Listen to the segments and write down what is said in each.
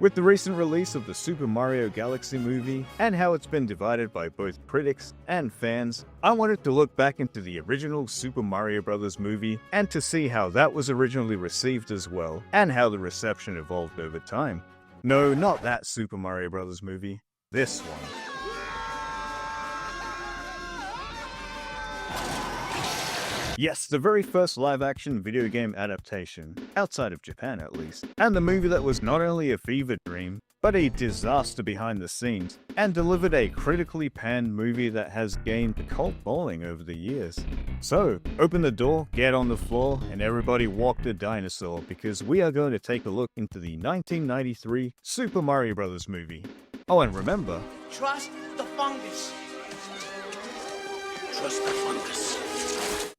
With the recent release of the Super Mario Galaxy movie, and how it's been divided by both critics and fans, I wanted to look back into the original Super Mario Bros. Movie and to see how that was originally received as well, and how the reception evolved over time. No, not that Super Mario Bros. Movie, this one. Yes, the very first live-action video game adaptation, outside of Japan at least, and the movie that was not only a fever dream, but a disaster behind the scenes, and delivered a critically panned movie that has gained a cult following over the years. So, open the door, get on the floor, and everybody walk the dinosaur, because we are going to take a look into the 1993 Super Mario Bros. Movie. Oh, and remember, trust the fungus. Trust the fungus.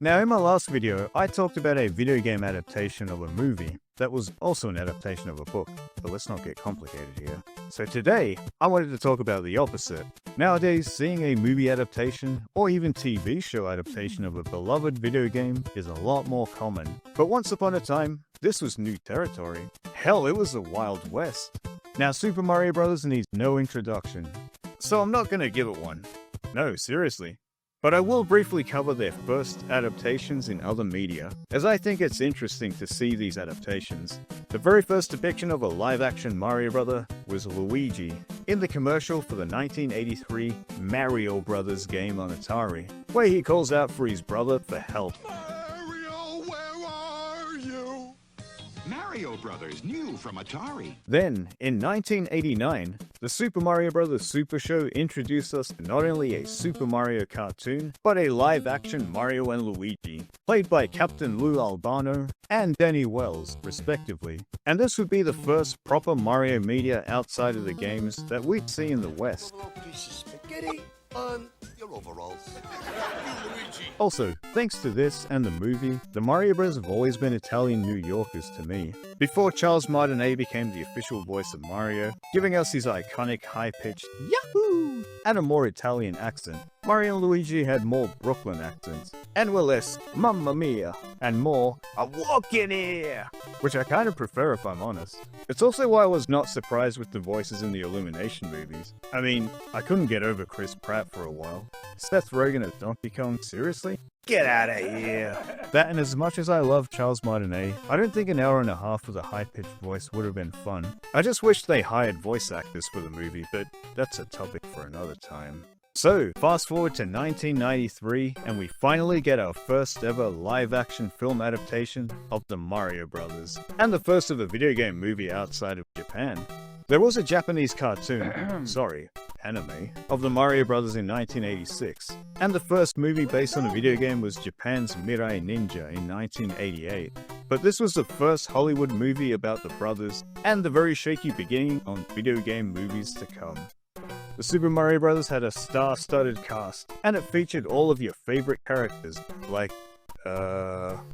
Now, in my last video, I talked about a video game adaptation of a movie that was also an adaptation of a book, but let's not get complicated here. So today, I wanted to talk about the opposite. Nowadays, seeing a movie adaptation, or even TV show adaptation of a beloved video game is a lot more common. But once upon a time, this was new territory. Hell, it was the Wild West. Now, Super Mario Bros. Needs no introduction, so I'm not gonna give it one. No, seriously. But I will briefly cover their first adaptations in other media, as I think it's interesting to see these adaptations. The very first depiction of a live-action Mario brother was Luigi, in the commercial for the 1983 Mario Brothers game on Atari, where he calls out for his brother for help. Mario, where are you? Mario Brothers, new from Atari. Then, in 1989, the Super Mario Bros. Super Show introduced us to not only a Super Mario cartoon, but a live-action Mario and Luigi, played by Captain Lou Albano and Danny Wells, respectively. And this would be the first proper Mario media outside of the games that we'd see in the West. Little piece of spaghetti on your overalls. Also, thanks to this and the movie, the Mario Bros. Have always been Italian New Yorkers to me. Before Charles Martinet became the official voice of Mario, giving us his iconic high-pitched Yahoo! And a more Italian accent, Mario and Luigi had more Brooklyn accents, and were less Mamma Mia, and more I walk in here, which I kind of prefer if I'm honest. It's also why I was not surprised with the voices in the Illumination movies. I mean, I couldn't get over Chris Pratt for a while. Seth Rogen as Donkey Kong, seriously? Get out of here! That, and as much as I love Charles Martinet, I don't think an hour and a half with a high-pitched voice would have been fun. I just wish they hired voice actors for the movie, but that's a topic for another time. So, fast forward to 1993, and we finally get our first ever live-action film adaptation of the Mario Brothers, and the first of a video game movie outside of Japan. There was a Japanese cartoon, anime, of the Mario Brothers in 1986, and the first movie based on a video game was Japan's Mirai Ninja in 1988. But this was the first Hollywood movie about the brothers, and the very shaky beginning on video game movies to come. The Super Mario Bros. Had a star-studded cast, and it featured all of your favorite characters, like,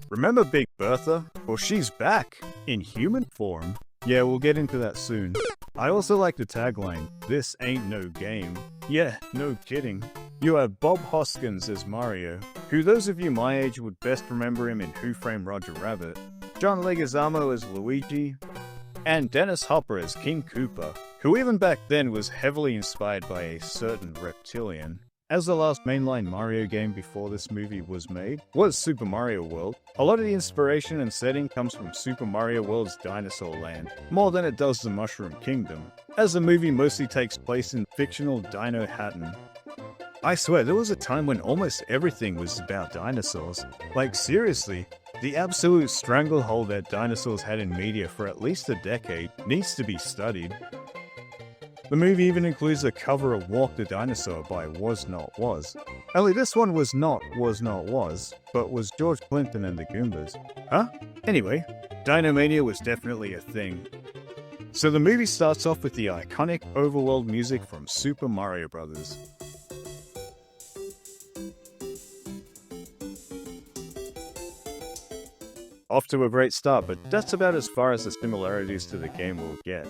remember Big Bertha? Well, she's back, in human form. Yeah, we'll get into that soon. I also like the tagline, "This ain't no game." Yeah, no kidding. You have Bob Hoskins as Mario, who those of you my age would best remember him in Who Framed Roger Rabbit, John Leguizamo as Luigi, and Dennis Hopper as King Koopa, who even back then was heavily inspired by a certain reptilian. As the last mainline Mario game before this movie was made was Super Mario World, a lot of the inspiration and setting comes from Super Mario World's Dinosaur Land, more than it does the Mushroom Kingdom, as the movie mostly takes place in fictional Dino Hatton. I swear, there was a time when almost everything was about dinosaurs. Like seriously, the absolute stranglehold that dinosaurs had in media for at least a decade needs to be studied. The movie even includes a cover of Walk the Dinosaur by Was Not Was. Only this one was not Was Not Was, but was George Clinton and the Goombas. Huh? Anyway, Dinomania was definitely a thing. So the movie starts off with the iconic overworld music from Super Mario Bros. Off to a great start, but that's about as far as the similarities to the game will get.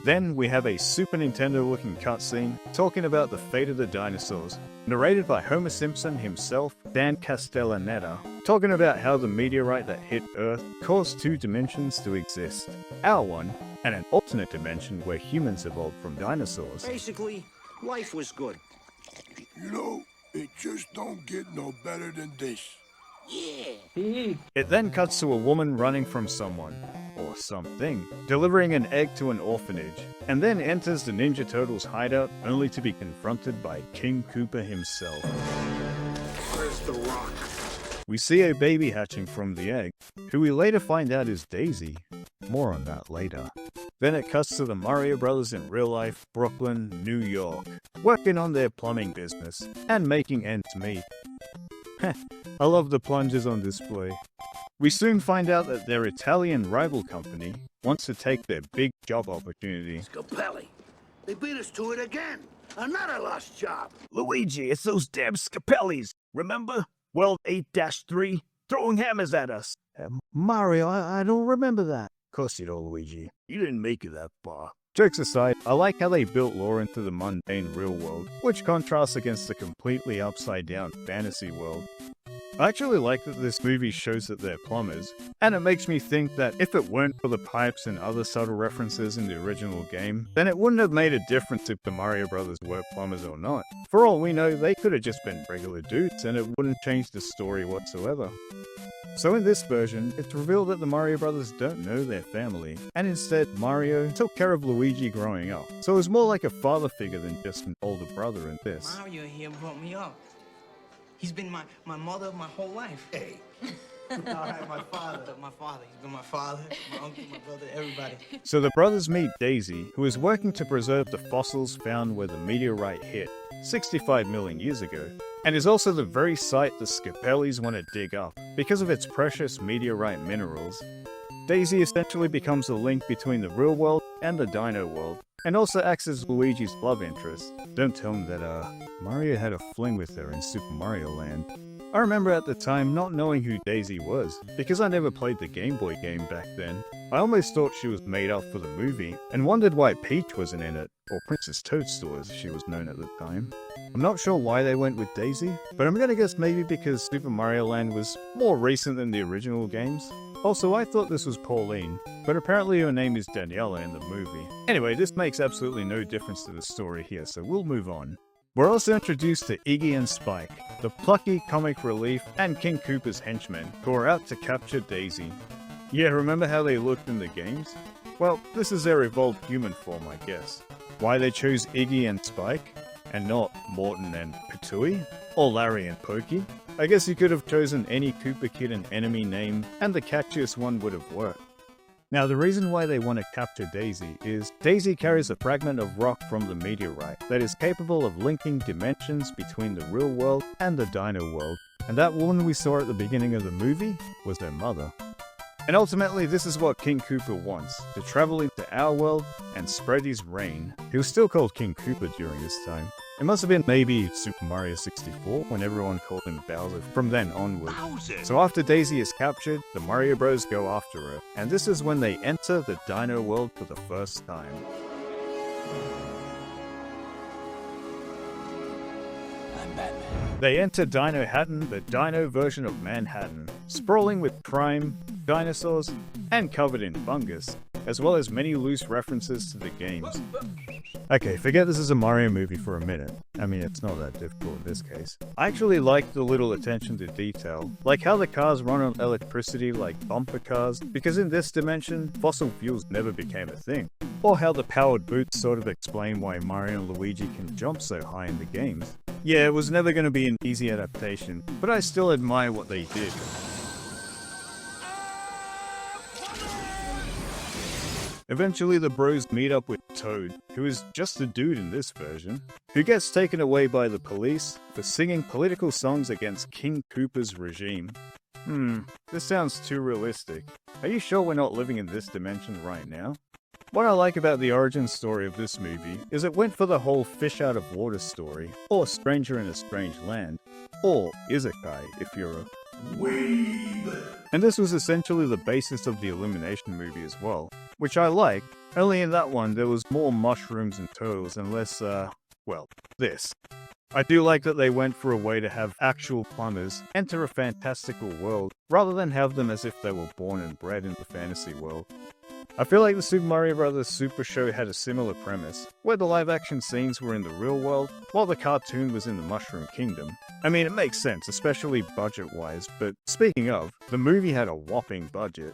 Then we have a Super Nintendo looking cutscene talking about the fate of the dinosaurs, narrated by Homer Simpson himself, Dan Castellaneta, talking about how the meteorite that hit Earth caused two dimensions to exist. Our one, and an alternate dimension where humans evolved from dinosaurs. Basically, life was good. You know, it just don't get no better than this. It then cuts to a woman running from someone, or something, delivering an egg to an orphanage, and then enters the Ninja Turtles hideout only to be confronted by King Koopa himself. Where's the rock? We see a baby hatching from the egg, who we later find out is Daisy. More on that later. Then it cuts to the Mario Brothers in real life, Brooklyn, New York, working on their plumbing business, and making ends meet. I love the plungers on display. We soon find out that their Italian rival company wants to take their big job opportunity. Scapelli. They beat us to it again. Another lost job. Luigi, it's those damn Scapellis. Remember? World 8-3, throwing hammers at us. Mario, I don't remember that. Of course you don't, Luigi. You didn't make it that far. Jokes aside, I like how they built lore into the mundane real world, which contrasts against the completely upside-down fantasy world. I actually like that this movie shows that they're plumbers, and it makes me think that if it weren't for the pipes and other subtle references in the original game, then it wouldn't have made a difference if the Mario Brothers were plumbers or not. For all we know, they could have just been regular dudes, and it wouldn't change the story whatsoever. So in this version, it's revealed that the Mario Brothers don't know their family, and instead Mario took care of Luigi growing up. So it was more like a father figure than just an older brother in this. Mario here brought me up. He's been my mother my whole life. Hey. All right, my father. He's been my father, my uncle, my brother, everybody. So the brothers meet Daisy, who is working to preserve the fossils found where the meteorite hit 65 million years ago, and is also the very site the Scapellis want to dig up because of its precious meteorite minerals. Daisy essentially becomes the link between the real world and the dino world, and also acts as Luigi's love interest. Don't tell him that Mario had a fling with her in Super Mario Land. I remember at the time not knowing who Daisy was, because I never played the Game Boy game back then. I almost thought she was made up for the movie, and wondered why Peach wasn't in it, or Princess Toadstool as she was known at the time. I'm not sure why they went with Daisy, but I'm gonna guess maybe because Super Mario Land was more recent than the original games. Also, I thought this was Pauline, but apparently her name is Daniela in the movie. Anyway, this makes absolutely no difference to the story here, so we'll move on. We're also introduced to Iggy and Spike, the plucky comic relief and King Koopa's henchmen, who are out to capture Daisy. Yeah, remember how they looked in the games? Well, this is their evolved human form, I guess. Why they chose Iggy and Spike, and not Morton and Patooey, or Larry and Pokey? I guess you could have chosen any Koopa Kid and enemy name, and the catchiest one would have worked. Now, the reason why they want to capture Daisy is Daisy carries a fragment of rock from the meteorite that is capable of linking dimensions between the real world and the dino world, and that woman we saw at the beginning of the movie was their mother. And ultimately, this is what King Koopa wants, to travel into our world and spread his reign. He was still called King Koopa during this time. It must have been maybe Super Mario 64 when everyone called him Bowser from then onward. So after Daisy is captured, the Mario Bros go after her, and this is when they enter the Dino world for the first time. I'm Batman. They enter Dino Hatton, the dino version of Manhattan, sprawling with crime, dinosaurs, and covered in fungus, as well as many loose references to the games. Okay, forget this is a Mario movie for a minute. I mean, it's not that difficult in this case. I actually like the little attention to detail, like how the cars run on electricity like bumper cars, because in this dimension, fossil fuels never became a thing. Or how the powered boots sort of explain why Mario and Luigi can jump so high in the games. Yeah, it was never going to be an easy adaptation, but I still admire what they did. Eventually the bros meet up with Toad, who is just a dude in this version, who gets taken away by the police for singing political songs against King Koopa's regime. This sounds too realistic. Are you sure we're not living in this dimension right now? What I like about the origin story of this movie is it went for the whole fish out of water story, or stranger in a strange land, or isekai if you're a weeb. And this was essentially the basis of the Illumination movie as well, which I like, only in that one there was more mushrooms and turtles and less, well, this. I do like that they went for a way to have actual plumbers enter a fantastical world, rather than have them as if they were born and bred in the fantasy world. I feel like the Super Mario Bros. Super Show had a similar premise, where the live action scenes were in the real world, while the cartoon was in the Mushroom Kingdom. I mean, it makes sense, especially budget-wise, but speaking of, the movie had a whopping budget.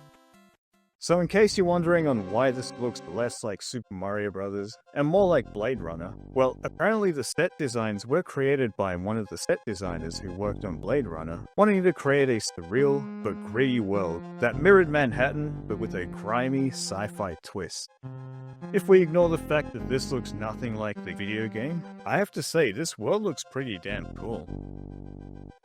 So in case you're wondering on why this looks less like Super Mario Bros. And more like Blade Runner, well, apparently the set designs were created by one of the set designers who worked on Blade Runner, wanting to create a surreal but gritty world that mirrored Manhattan but with a grimy sci-fi twist. If we ignore the fact that this looks nothing like the video game, I have to say this world looks pretty damn cool.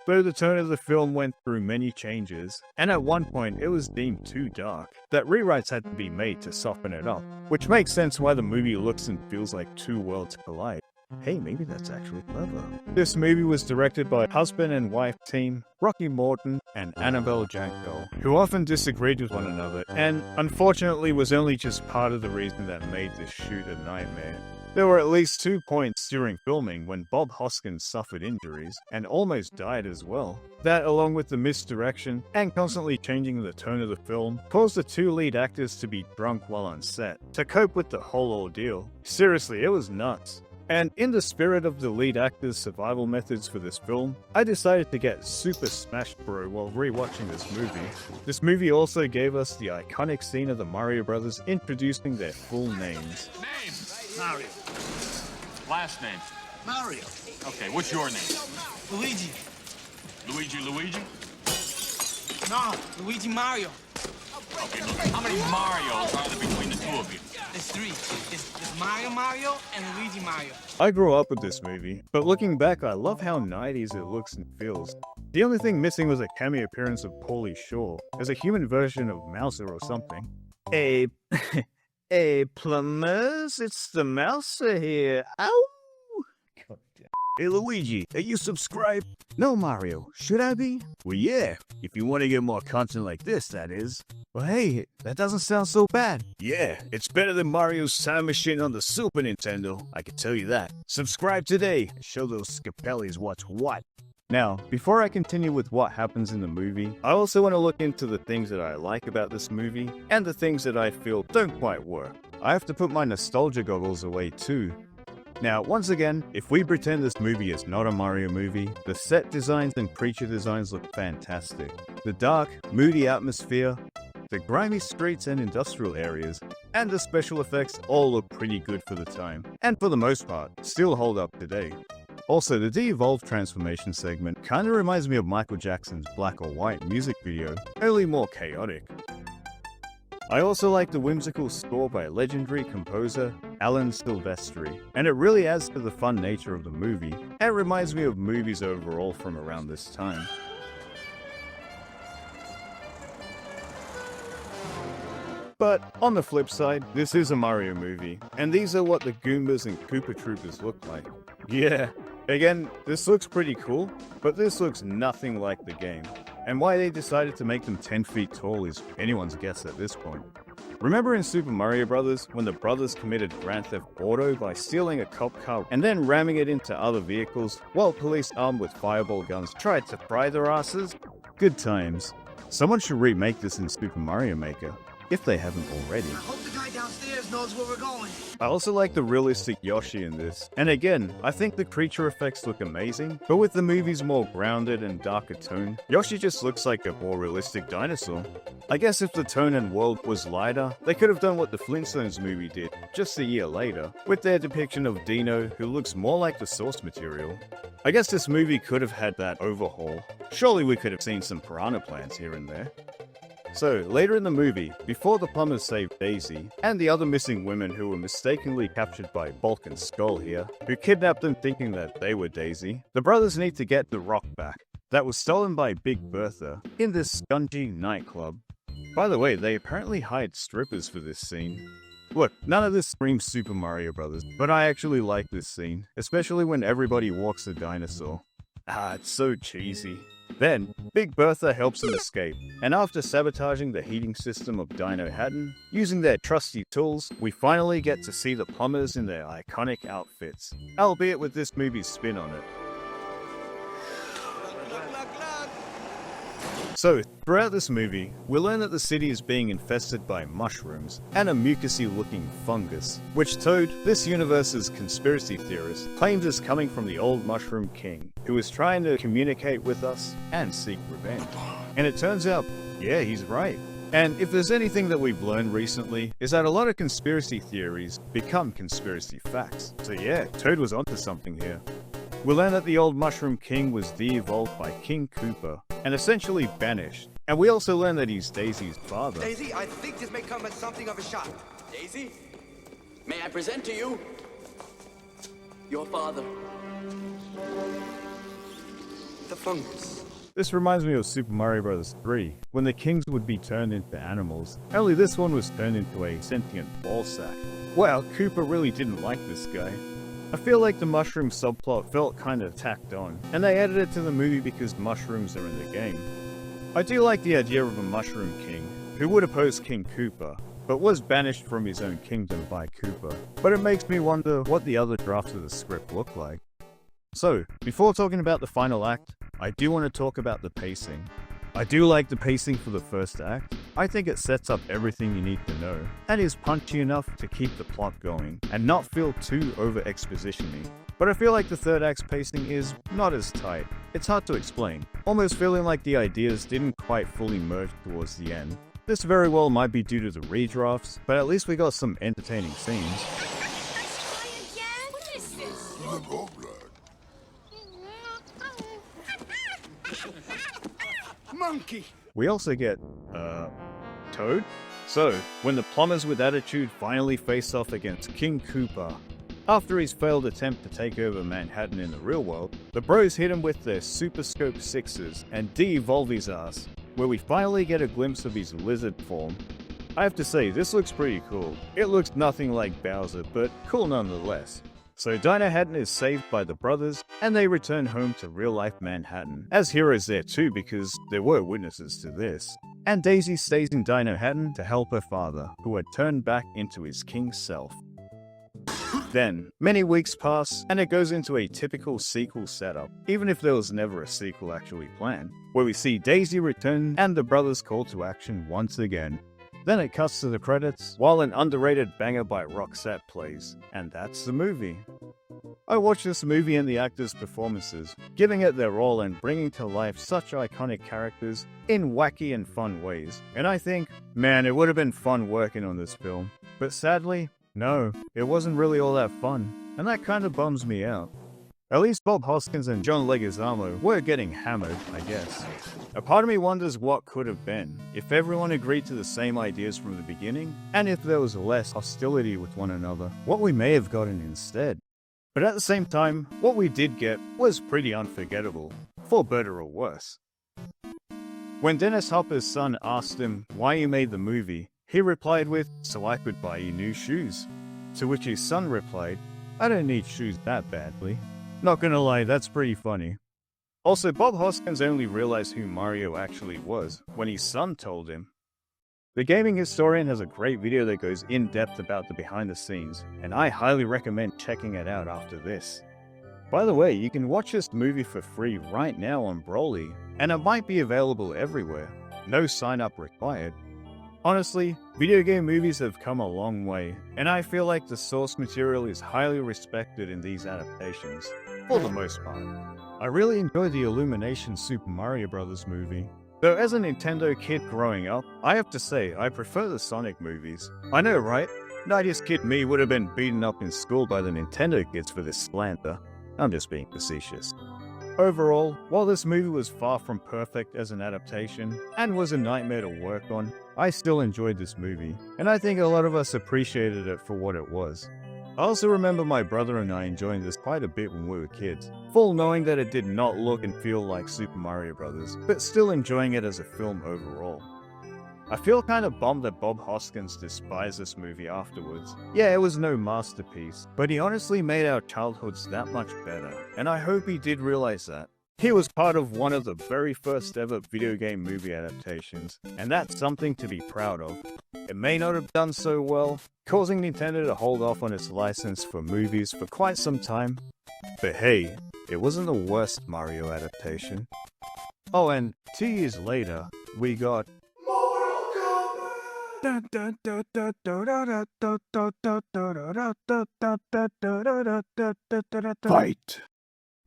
Though the tone of the film went through many changes, and at one point it was deemed too dark, that rewrites had to be made to soften it up, which makes sense why the movie looks and feels like two worlds collide. Hey, maybe that's actually clever. This movie was directed by husband and wife team Rocky Morton and Annabelle Jankel, who often disagreed with one another, and unfortunately was only just part of the reason that made this shoot a nightmare. There were at least 2 points during filming when Bob Hoskins suffered injuries and almost died as well. That, along with the misdirection and constantly changing the tone of the film, caused the 2 lead actors to be drunk while on set to cope with the whole ordeal. Seriously, it was nuts. And in the spirit of the lead actors' survival methods for this film, I decided to get Super Smash Bros. While rewatching this movie. This movie also gave us the iconic scene of the Mario Brothers introducing their full names. Name? Mario. Last name? Mario. Okay, what's your name? Luigi. Luigi? No, Luigi Mario. Okay, how many Marios are there between the 2 of you? It's 3. It's Mario, and Luigi Mario. I grew up with this movie, but looking back, I love how 90s it looks and feels. The only thing missing was a cameo appearance of Pauly Shore, as a human version of Mouser or something. Hey, plumbers, it's the Mouser here. Ow! God damn. Hey Luigi, are you subscribed? No, Mario. Should I be? Well, yeah. If you want to get more content like this, that is. Well, hey, that doesn't sound so bad. Yeah, it's better than Mario's Time Machine on the Super Nintendo. I can tell you that. Subscribe today and show those Scapellis what's what. Now, before I continue with what happens in the movie, I also want to look into the things that I like about this movie and the things that I feel don't quite work. I have to put my nostalgia goggles away too. Now, once again, if we pretend this movie is not a Mario movie, the set designs and creature designs look fantastic. The dark, moody atmosphere, the grimy streets and industrial areas, and the special effects all look pretty good for the time, and for the most part, still hold up today. Also, the de-evolved transformation segment kinda reminds me of Michael Jackson's Black or White music video, only more chaotic. I also like the whimsical score by legendary composer Alan Silvestri, and it really adds to the fun nature of the movie, and reminds me of movies overall from around this time. But on the flip side, this is a Mario movie, and these are what the Goombas and Koopa Troopers look like. Yeah, again, this looks pretty cool, but this looks nothing like the game. And why they decided to make them 10 feet tall is anyone's guess at this point. Remember in Super Mario Bros. When the brothers committed Grand Theft Auto by stealing a cop car and then ramming it into other vehicles while police armed with fireball guns tried to fry their asses? Good times. Someone should remake this in Super Mario Maker, if they haven't already. I hope the guy downstairs knows where we're going. I also like the realistic Yoshi in this, and again, I think the creature effects look amazing, but with the movie's more grounded and darker tone, Yoshi just looks like a more realistic dinosaur. I guess if the tone and world was lighter, they could have done what the Flintstones movie did, just a year later, with their depiction of Dino, who looks more like the source material. I guess this movie could have had that overhaul. Surely we could have seen some piranha plants here and there. So, later in the movie, before the plumbers save Daisy, and the other missing women who were mistakenly captured by Bulk and Skull here, who kidnapped them thinking that they were Daisy, the brothers need to get the rock back, that was stolen by Big Bertha, in this scungy nightclub. By the way, they apparently hired strippers for this scene. Look, none of this screams Super Mario Bros., but I actually like this scene, especially when everybody walks a dinosaur. It's so cheesy. Then, Big Bertha helps them escape, and after sabotaging the heating system of Dino Hatton, using their trusty tools, we finally get to see the plumbers in their iconic outfits, albeit with this movie's spin on it. Look. So, throughout this movie, we learn that the city is being infested by mushrooms and a mucousy-looking fungus, which Toad, this universe's conspiracy theorist, claims is coming from the old Mushroom King, who is trying to communicate with us and seek revenge. And it turns out, yeah, he's right. And if there's anything that we've learned recently, is that a lot of conspiracy theories become conspiracy facts. So yeah, Toad was onto something here. We learn that the old Mushroom King was de-evolved by King Koopa and essentially banished. And we also learn that he's Daisy's father. Daisy, I think this may come as something of a shock. Daisy, may I present to you your father, The fungus. This reminds me of Super Mario Bros. 3, when the kings would be turned into animals. Only this one was turned into a sentient ball sack. Wow, Koopa really didn't like this guy. I feel like the mushroom subplot felt kinda tacked on, and they added it to the movie because mushrooms are in the game. I do like the idea of a Mushroom King, who would oppose King Koopa, but was banished from his own kingdom by Koopa. But it makes me wonder what the other drafts of the script look like. So, before talking about the final act, I do want to talk about the pacing. I do like the pacing for the first act. I think it sets up everything you need to know, and is punchy enough to keep the plot going, and not feel too over-exposition-y. But I feel like the third act's pacing is not as tight. It's hard to explain, almost feeling like the ideas didn't quite fully merge towards the end. This very well might be due to the redrafts, but at least we got some entertaining scenes. The goblet. Monkey! We also get, Toad? So, when the plumbers with attitude finally face off against King Koopa, after his failed attempt to take over Manhattan in the real world, the bros hit him with their Super Scope 6s and de-evolve his ass, where we finally get a glimpse of his lizard form. I have to say, this looks pretty cool. It looks nothing like Bowser, but cool nonetheless. So Dino Hatton is saved by the brothers, and they return home to real-life Manhattan, as heroes there too because there were witnesses to this. And Daisy stays in Dino Hatton to help her father, who had turned back into his king self. Then, many weeks pass, and it goes into a typical sequel setup, even if there was never a sequel actually planned, where we see Daisy return and the brothers call to action once again. Then it cuts to the credits, while an underrated banger by Roxette plays, and that's the movie. I watched this movie and the actors' performances, giving it their all and bringing to life such iconic characters in wacky and fun ways, and I think, man, it would have been fun working on this film. But sadly, no, it wasn't really all that fun, and that kinda bums me out. At least Bob Hoskins and John Leguizamo were getting hammered, I guess. A part of me wonders what could have been, if everyone agreed to the same ideas from the beginning, and if there was less hostility with one another, what we may have gotten instead. But at the same time, what we did get was pretty unforgettable, for better or worse. When Dennis Hopper's son asked him why he made the movie, he replied with, "So I could buy you new shoes." To which his son replied, "I don't need shoes that badly." Not gonna lie, that's pretty funny. Also, Bob Hoskins only realized who Mario actually was when his son told him. The Gaming Historian has a great video that goes in depth about the behind the scenes, and I highly recommend checking it out after this. By the way, you can watch this movie for free right now on Broly, and it might be available everywhere. No sign up required. Honestly, video game movies have come a long way, and I feel like the source material is highly respected in these adaptations, for the most part. I really enjoy the Illumination Super Mario Bros. Movie. Though as a Nintendo kid growing up, I have to say I prefer the Sonic movies. I know, right? 90s kid me would have been beaten up in school by the Nintendo kids for this slander. I'm just being facetious. Overall, while this movie was far from perfect as an adaptation, and was a nightmare to work on, I still enjoyed this movie, and I think a lot of us appreciated it for what it was. I also remember my brother and I enjoying this quite a bit when we were kids, full knowing that it did not look and feel like Super Mario Bros., but still enjoying it as a film overall. I feel kinda bummed that Bob Hoskins despised this movie afterwards. Yeah, it was no masterpiece, but he honestly made our childhoods that much better, and I hope he did realize that. He was part of one of the very first ever video game movie adaptations, and that's something to be proud of. It may not have done so well, causing Nintendo to hold off on its license for movies for quite some time, but hey, it wasn't the worst Mario adaptation. Oh, and 2 years later, we got Fight.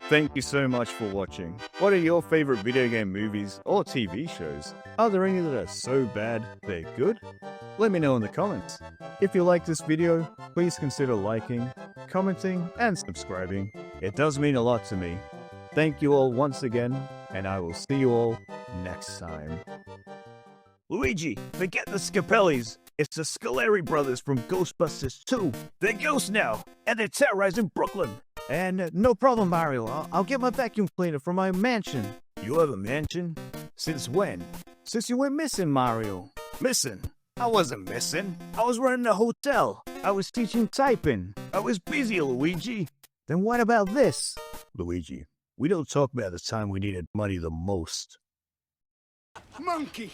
Thank you so much for watching. What are your favorite video game movies or TV shows? Are there any that are so bad they're good? Let me know in the comments. If you like this video, please consider liking, commenting, and subscribing. It does mean a lot to me. Thank you all once again, and I will see you all next time. Luigi, forget the Scapellis. It's the Scoleri brothers from Ghostbusters 2. They're ghosts now, and they're terrorizing Brooklyn. And no problem, Mario. I'll get my vacuum cleaner from my mansion. You have a mansion? Since when? Since you went missing, Mario. Missing? I wasn't missing. I was running a hotel. I was teaching typing. I was busy, Luigi. Then what about this? Luigi, we don't talk about the time we needed money the most. Monkey!